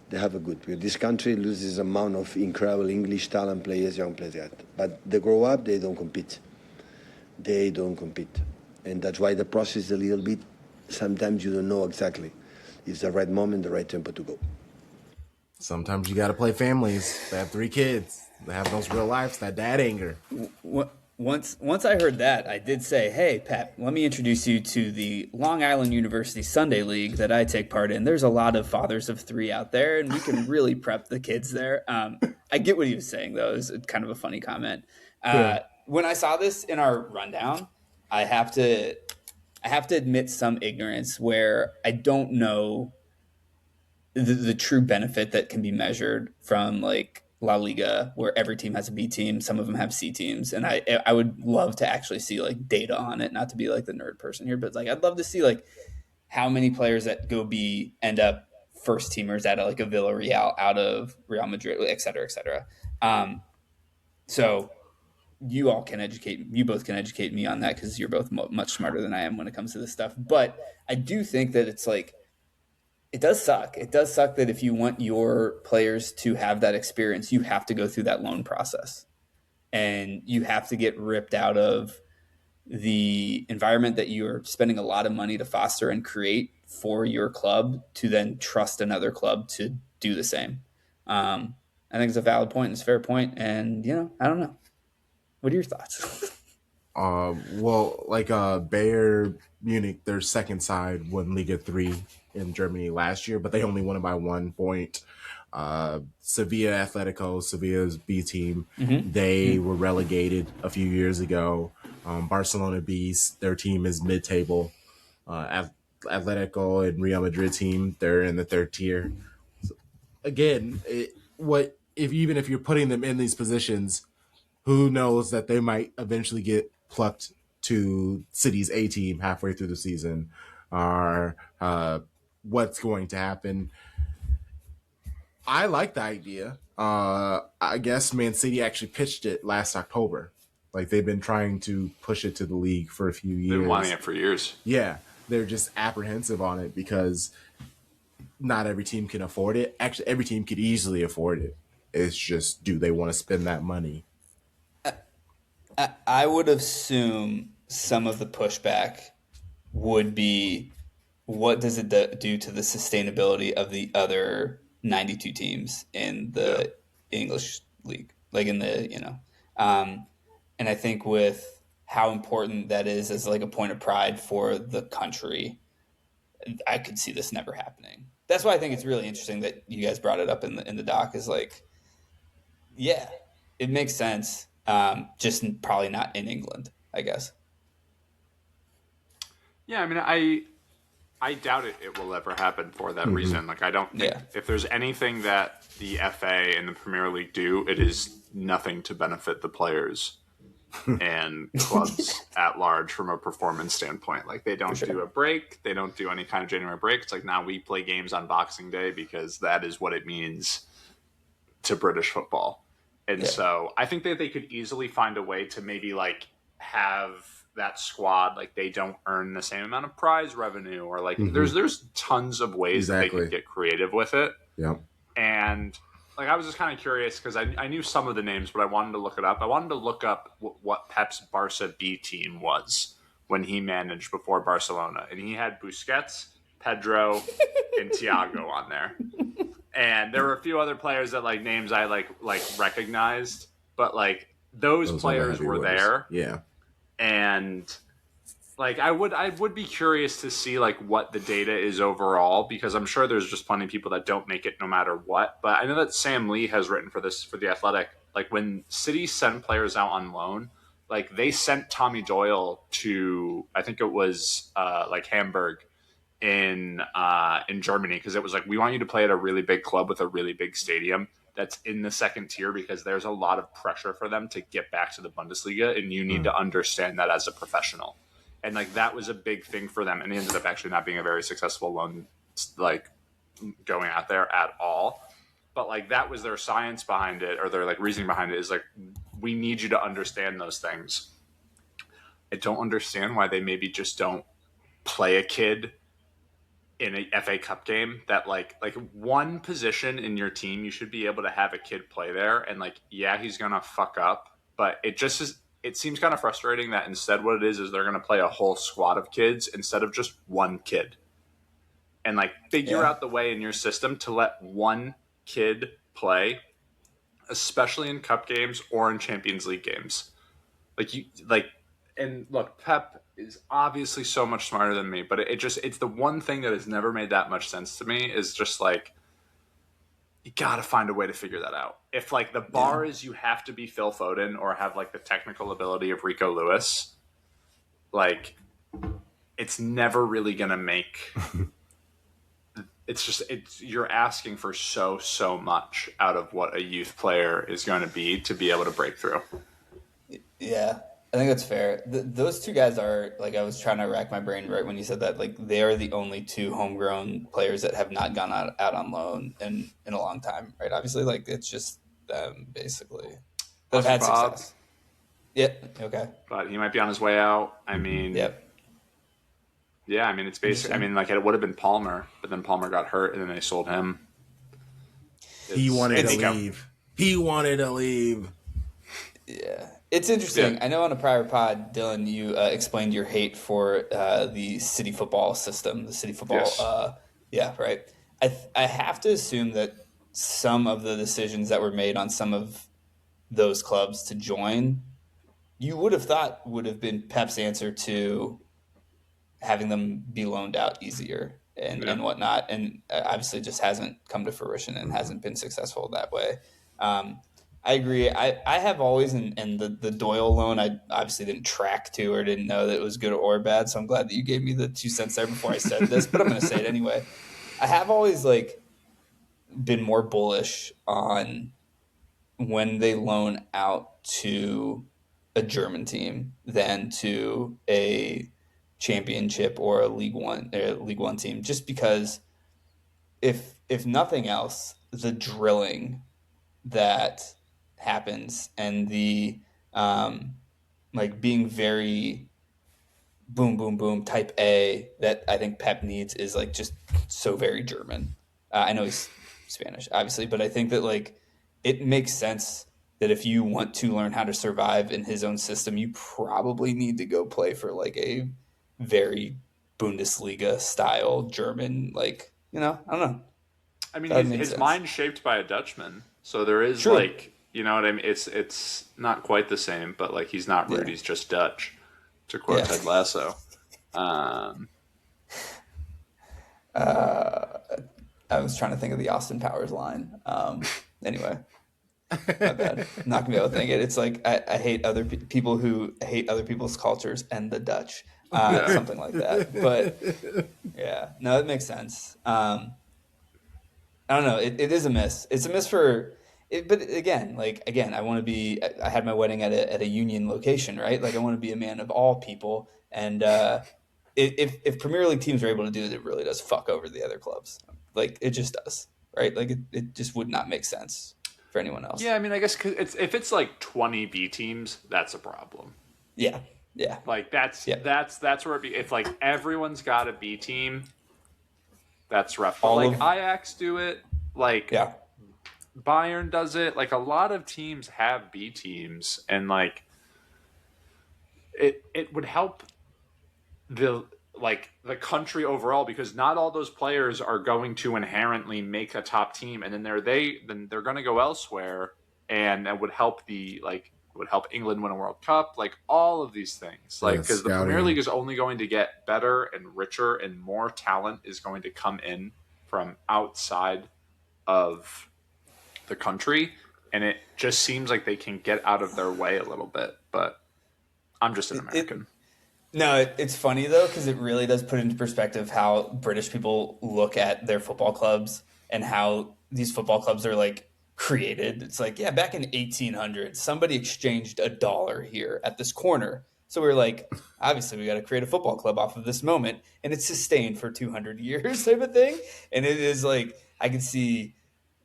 they have a good. This country loses amount of incredible English talent players, young players. But they grow up, they don't compete. They don't compete, and that's why the process is a little bit. Sometimes you don't know exactly. It's the right moment, the right tempo to go. Sometimes you got to play families. They have 3 kids. They have those real lives, that dad anger. Once I heard that, I did say, hey, Pep, let me introduce you to the Long Island University Sunday League that I take part in. There's a lot of fathers of 3 out there, and we can really prep the kids there. I get what he was saying, though. It was kind of a funny comment. When I saw this in our rundown, I have to admit some ignorance where I don't know the true benefit that can be measured from like La Liga, where every team has a B team, some of them have C teams, and I would love to actually see like data on it, not to be like the nerd person here, but like I'd love to see like how many players that go B end up first teamers at like a Villarreal out of Real Madrid, et cetera, et cetera. So you both can educate me on that because you're both much smarter than I am when it comes to this stuff. But I do think that it's like, it does suck. It does suck that if you want your players to have that experience, you have to go through that loan process. And you have to get ripped out of the environment that you're spending a lot of money to foster and create for your club to then trust another club to do the same. I think it's a valid point. It's a fair point. And, I don't know. What are your thoughts? Bayern Munich, their second side, won Liga 3 in Germany last year, but they only won it by 1 point. Sevilla Atletico, Sevilla's B team, they were relegated a few years ago. Barcelona B's, their team is mid-table. Atletico and Real Madrid team, they're in the third tier. So, again, even if you're putting them in these positions, who knows that they might eventually get plucked to City's A team halfway through the season, or what's going to happen. I like the idea. I guess Man City actually pitched it last October. Like, they've been trying to push it to the league for a few years. They've been wanting it for years. Yeah, they're just apprehensive on it because not every team can afford it. Actually, every team could easily afford it. It's just, do they want to spend that money? I would assume some of the pushback would be, what does it do to the sustainability of the other 92 teams in the English league, like in the, and I think with how important that is as like a point of pride for the country, I could see this never happening. That's why I think it's really interesting that you guys brought it up in the doc, is like, yeah, it makes sense. Just probably not in England, I guess. Yeah, I mean, I doubt it will ever happen for that reason. Like, I don't think if there's anything that the FA and the Premier League do, it is nothing to benefit the players and clubs at large from a performance standpoint. Like, they don't do a break. They don't do any kind of January break. It's like, now we play games on Boxing Day because that is what it means to British football. And so I think that they could easily find a way to maybe like have that squad, like, they don't earn the same amount of prize revenue, or like there's tons of ways that they could get creative with it. Yeah. And like, I was just kind of curious because I knew some of the names, but I wanted to look it up. I wanted to look up what Pep's Barca B team was when he managed before Barcelona. And he had Busquets, Pedro, and Thiago on there. And there were a few other players that like names I like recognized, but like those players were there. Yeah. And like I would be curious to see like what the data is overall, because I'm sure there's just plenty of people that don't make it no matter what. But I know that Sam Lee has written for The Athletic. Like, when City send players out on loan, like they sent Tommy Doyle to, I think it was like Hamburg in Germany, because it was like, we want you to play at a really big club with a really big stadium that's in the second tier, because there's a lot of pressure for them to get back to the Bundesliga, and you need to understand that as a professional. And like, that was a big thing for them, and it ended up actually not being a very successful loan, like going out there at all. But like, that was their science behind it, or their like reasoning behind it, is like, we need you to understand those things. I don't understand why they maybe just don't play a kid in a FA Cup game that like one position in your team, you should be able to have a kid play there. And like, yeah, he's going to fuck up, but it just is, it seems kind of frustrating that instead what it is they're going to play a whole squad of kids instead of just one kid, and like figure out the way in your system to let one kid play, especially in cup games or in Champions League games. And look, Pep is obviously so much smarter than me, but it's the one thing that has never made that much sense to me, is just like, you got to find a way to figure that out. If like the bar is you have to be Phil Foden or have like the technical ability of Rico Lewis, like, it's never really going to make you're asking for so much out of what a youth player is going to be able to break through. Yeah, I think that's fair. Those two guys are, like, I was trying to rack my brain right when you said that, like, they are the only two homegrown players that have not gone out on loan in a long time, right? Obviously, like, it's just them, basically. They've had success. Yep, okay. But he might be on his way out. I mean... Yep. Yeah, I mean, it's basically... I mean, like, it would have been Palmer, but then Palmer got hurt, and then they sold him. He wanted to leave. He wanted to leave. Yeah. It's interesting. Yeah. I know on a prior pod, Dylan, you explained your hate for the city football system, the city football. Yes. Right. I have to assume that some of the decisions that were made on some of those clubs to join you would have thought would have been Pep's answer to having them be loaned out easier and whatnot. And obviously just hasn't come to fruition and hasn't been successful that way. I agree. I have always, and the Doyle loan, I obviously didn't track to or didn't know that it was good or bad. So I'm glad that you gave me the 2 cents there before I said this, but I'm going to say it anyway. I have always been more bullish on when they loan out to a German team than to a championship or a League One team, just because if nothing else, the drilling that happens and the being very boom boom boom type A that I think Pep needs is just so very German. I know he's Spanish obviously, but I think that it makes sense that if you want to learn how to survive in his own system, you probably need to go play for a very Bundesliga style German, I don't know. I mean, his mind's shaped by a Dutchman, so there is True. you know what I mean? It's not quite the same, but he's not rude, he's just Dutch, to quote Ted Lasso. I was trying to think of the Austin Powers line. Anyway, my bad. I'm not gonna be able to think it. It's I hate other people who hate other people's cultures and the Dutch, something like that. But yeah, no, it makes sense. I don't know. It is a miss. It's a miss for it, but again, I want to be. I had my wedding at a union location, right? I want to be a man of all people, and if Premier League teams are able to do it, it really does fuck over the other clubs. It just does, right? It just would not make sense for anyone else. Yeah, I mean, I guess if it's 20 B teams, that's a problem. Yeah. That's where it be. If everyone's got a B team, that's rough. But Ajax do it. Bayern does it. A lot of teams have B teams, and it would help the country overall, because not all those players are going to inherently make a top team, and then they're going to go elsewhere, and it would help would help England win a World Cup, all of these things, because the Premier League is only going to get better and richer, and more talent is going to come in from outside of the country, and it just seems like they can get out of their way a little bit. But I'm just an American. It's funny though, because it really does put into perspective how British people look at their football clubs and how these football clubs are created. It's back in 1800 somebody exchanged $1 here at this corner, so we're obviously we got to create a football club off of this moment, and it's sustained for 200 years type of thing. And it is I can see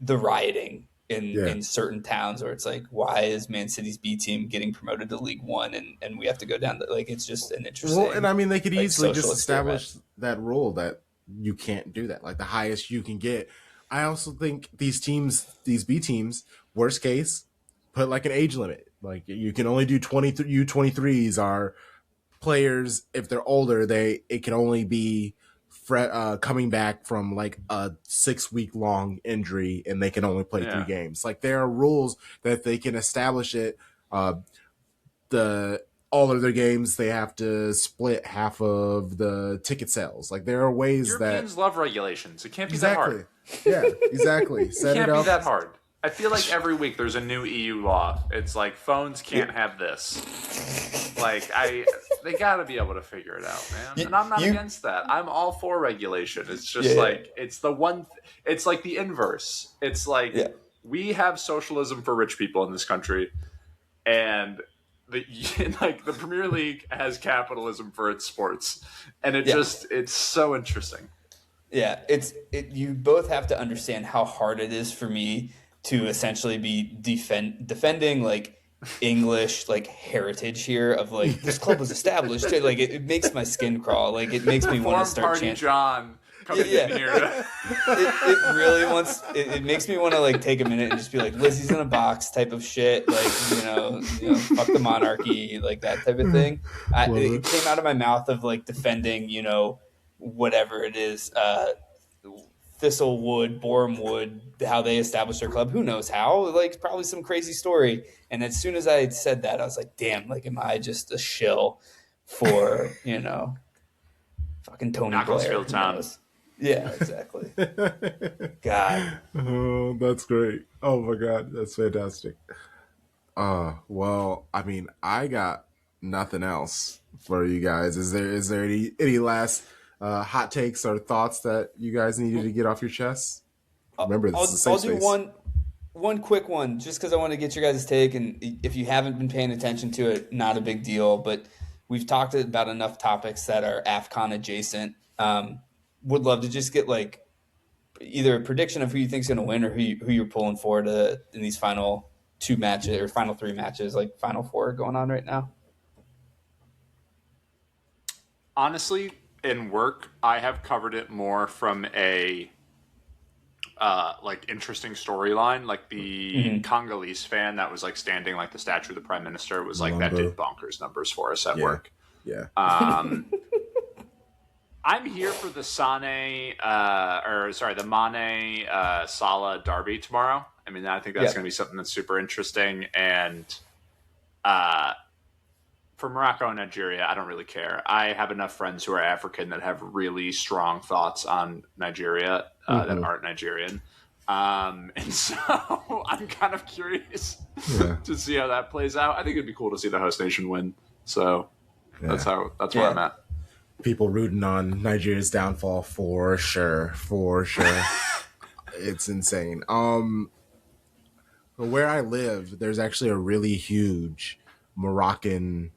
the rioting in certain towns where it's why is Man City's B team getting promoted to League One, and we have to go down it's just an interesting. Well, and I mean, they could easily just establish that rule that you can't do that, the highest you can get. I also think these B teams, worst case, put an age limit. You can only do 23. U23s are players, if they're older, it can only be coming back from a 6-week long injury, and they can only play 3 games. There are rules that they can establish it. All of their games, they have to split half of the ticket sales. There are ways Europeans love regulations. It can't be that hard. Yeah, exactly. It can't be that hard. I feel every week there's a new EU law. It's phones can't have this. They got to be able to figure it out, man. And I'm not against that. I'm all for regulation. It's just it's the one. It's the inverse. It's we have socialism for rich people in this country, and the Premier League has capitalism for its sports, and it's so interesting. Yeah, you both have to understand how hard it is for me to essentially be defending English heritage here of this club was established. It makes my skin crawl. It makes me want to start chanting. John coming in here. It really wants. It makes me want to take a minute and just be Lizzie's in a box type of shit. Fuck the monarchy, that type of thing. It came out of my mouth of defending whatever it is, Thistlewood, Borehamwood, how they established their club. Who knows how? Like, probably some crazy story. And as soon as I had said that, I was like, damn, like, am I just a shill for, fucking Tony Macclesfield Blair? Town. Yeah, exactly. God. Oh, that's great. Oh my God, that's fantastic. Well, I mean, I got nothing else for you guys. Is there any last hot takes or thoughts that you guys needed to get off your chests? Remember, this is a safe I'll do space. one quick one, just because I want to get your guys' take. And if you haven't been paying attention to it, not a big deal. But we've talked about enough topics that are AFCON adjacent. Would love to just get like either a prediction of who you think's going to win or who you're pulling for in these final 2 matches or final 3 matches, like final 4 going on right now. Honestly, in work, I have covered it more from a like interesting storyline. Like the Congolese fan that was like standing like the statue of the prime minister was like that did bonkers numbers for us at work. Yeah. I'm here for the the Mane Salah derby tomorrow. I mean, I think that's going to be something that's super interesting. And for Morocco and Nigeria, I don't really care. I have enough friends who are African that have really strong thoughts on Nigeria that aren't Nigerian. And so I'm kind of curious to see how that plays out. I think it'd be cool to see the host nation win. So that's where I'm at. People rooting on Nigeria's downfall for sure. It's insane. Where I live, there's actually a really huge Moroccan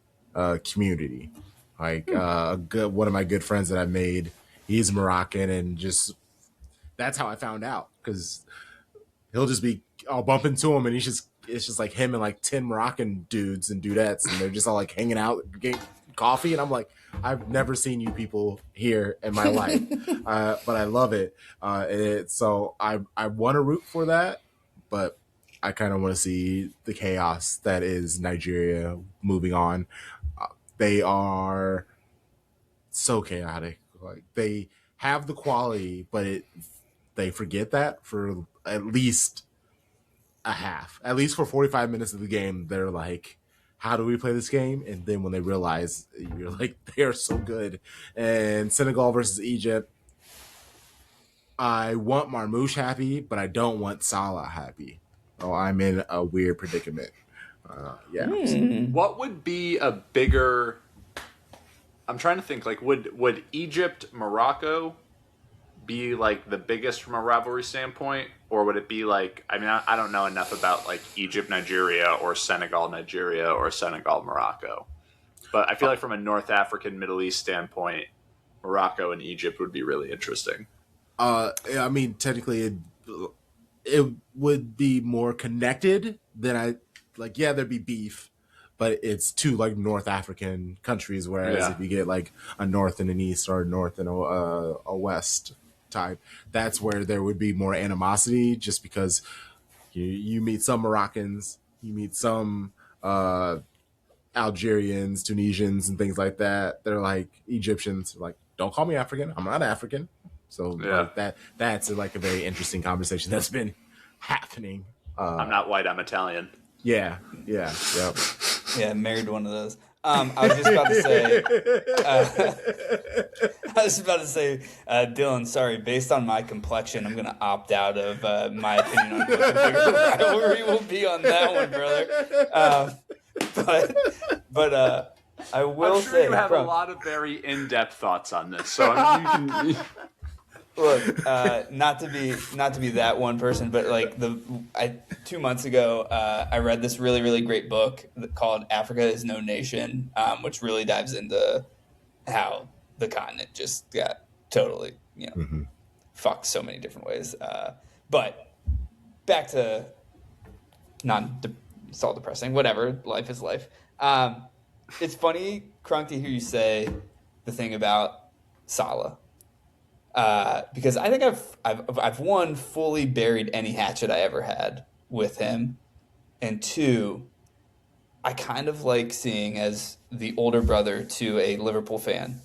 community. Like one of my good friends that I made, he's Moroccan, and just that's how I found out, because I'll bump into him and it's just like him and like 10 Moroccan dudes and dudettes, and they're just all like hanging out, getting coffee, and I'm like, I've never seen you people here in my life, but I love it. So I want to root for that, but I kind of want to see the chaos that is Nigeria moving on. They are so chaotic. Like, they have the quality, but they forget that for at least a half. At least for 45 minutes of the game, they're like, how do we play this game? And then when they realize, you're like, they are so good. And Senegal versus Egypt, I want Marmouche happy, but I don't want Salah happy. Oh, I'm in a weird predicament. What would be a bigger... I'm trying to think, like, would Egypt, Morocco be, like, the biggest from a rivalry standpoint? Or would it be, like... I mean, I don't know enough about, like, Egypt, Nigeria, or Senegal, Nigeria, or Senegal, Morocco. But I feel like from a North African, Middle East standpoint, Morocco and Egypt would be really interesting. I mean, technically, it would be more connected than there'd be beef, but it's 2 like North African countries. Whereas if you get like a North and an East or a North and a West type, that's where there would be more animosity, just because you meet some Moroccans, you meet some Algerians, Tunisians, and things like that. They're like Egyptians, like, don't call me African. I'm not African. So like that's like a very interesting conversation that's been happening. I'm not white, I'm Italian. Yeah. Yeah, married one of those. I was just about to say, Dylan, sorry, based on my complexion, I'm going to opt out of my opinion on what the bigger rivalry will be on that one, brother. But I will I'm sure say, you have a lot of very in-depth thoughts on this. So I mean, you can... Look, not to be that one person, but like 2 months ago, I read this really, really great book called "Africa Is No Nation," which really dives into how the continent just got totally, fucked so many different ways. But back to it's all depressing. Whatever, life is life. It's funny, Krunk, to hear you say the thing about Salah. Because I think I've one, fully buried any hatchet I ever had with him, and 2, I kind of like seeing, as the older brother to a Liverpool fan,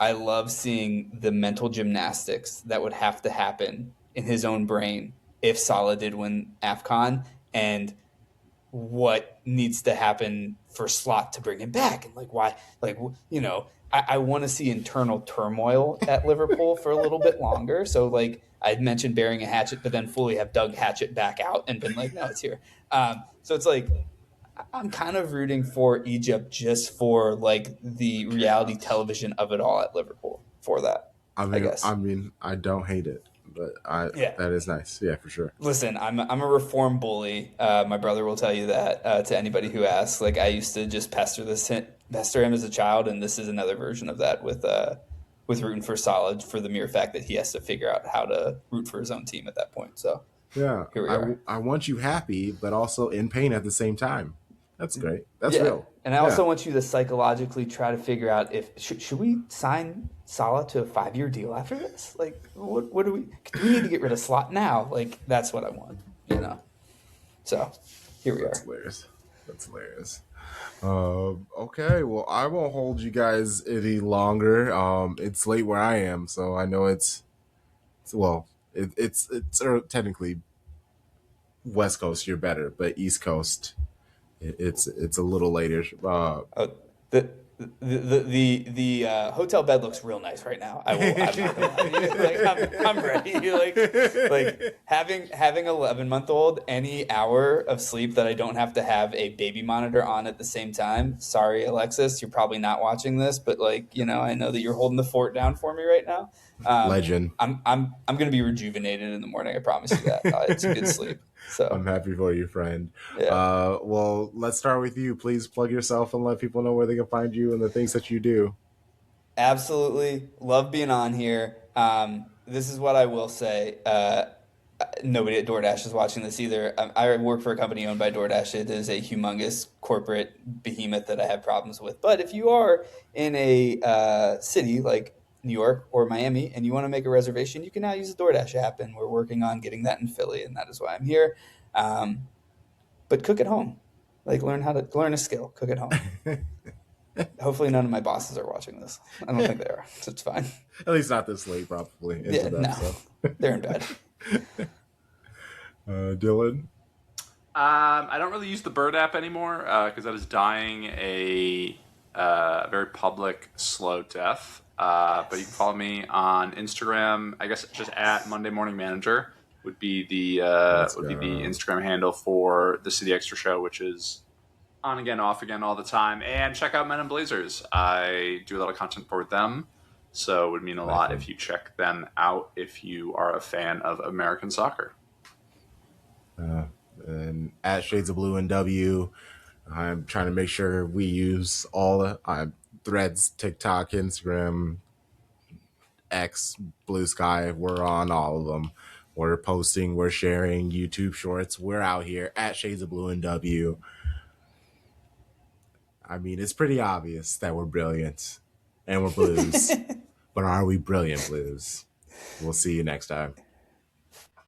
I love seeing the mental gymnastics that would have to happen in his own brain if Salah did win AFCON, and what needs to happen for Slot to bring him back, and like why, like, you know, I want to see internal turmoil at Liverpool for a little bit longer. So like I'd mentioned burying a hatchet, but then fully have dug hatchet back out and been like, no, it's here. So it's like I'm kind of rooting for Egypt just for like the reality television of it all at Liverpool for that. I guess. I don't hate it, but that is nice. Yeah, for sure. Listen, I'm a reform bully. My brother will tell you that to anybody who asks. Like I used to just pester him as a child, and this is another version of that with rooting for Salah for the mere fact that he has to figure out how to root for his own team at that point. So yeah, here we are. I want you happy, but also in pain at the same time. That's great. That's real. And I also want you to psychologically try to figure out if should we sign Salah to a 5-year deal after this? Like, what do we need to get rid of Slot now? Like, that's what I want, you know. So here we are. That's hilarious. Okay, well, I won't hold you guys any longer. It's late where I am, so I know it's technically West Coast. You're better, but East Coast. It's a little later. The hotel bed looks real nice right now. I'm not gonna lie. I'm ready. Like having 11-month-old, any hour of sleep that I don't have to have a baby monitor on at the same time. Sorry, Alexis, you're probably not watching this, but like, you know, I know that you're holding the fort down for me right now. Legend. I'm gonna be rejuvenated in the morning. I promise you that. It's a good sleep. So I'm happy for you, friend. Yeah. Well, let's start with you. Please plug yourself and let people know where they can find you and the things that you do. Absolutely. Love being on here. This is what I will say. Nobody at DoorDash is watching this either. I work for a company owned by DoorDash. It is a humongous corporate behemoth that I have problems with. But if you are in a city like New York or Miami and you want to make a reservation, you can now use the DoorDash app, and we're working on getting that in Philly, and that is why I'm here. But cook at home. Like learn a skill, cook at home. Hopefully none of my bosses are watching this. I don't think they are, so it's fine. At least not this late, probably. They're in bed. Dylan? I don't really use the Bird app anymore because that is dying a very public, slow death. But you can follow me on Instagram. I guess just at Monday Morning Manager would be the Instagram handle for the City Extra Show, which is on again, off again all the time. And check out Men in Blazers. I do a lot of content for them, so it would mean a lot if you check them out if you are a fan of American soccer. And at Shades of Blue and W, I'm trying to make sure we use all the Threads, TikTok, Instagram, X, Blue Sky. We're on all of them. We're posting, we're sharing YouTube shorts. We're out here at Shades of Blue and W. I mean, it's pretty obvious that we're brilliant and we're blues. But are we brilliant blues? We'll see you next time.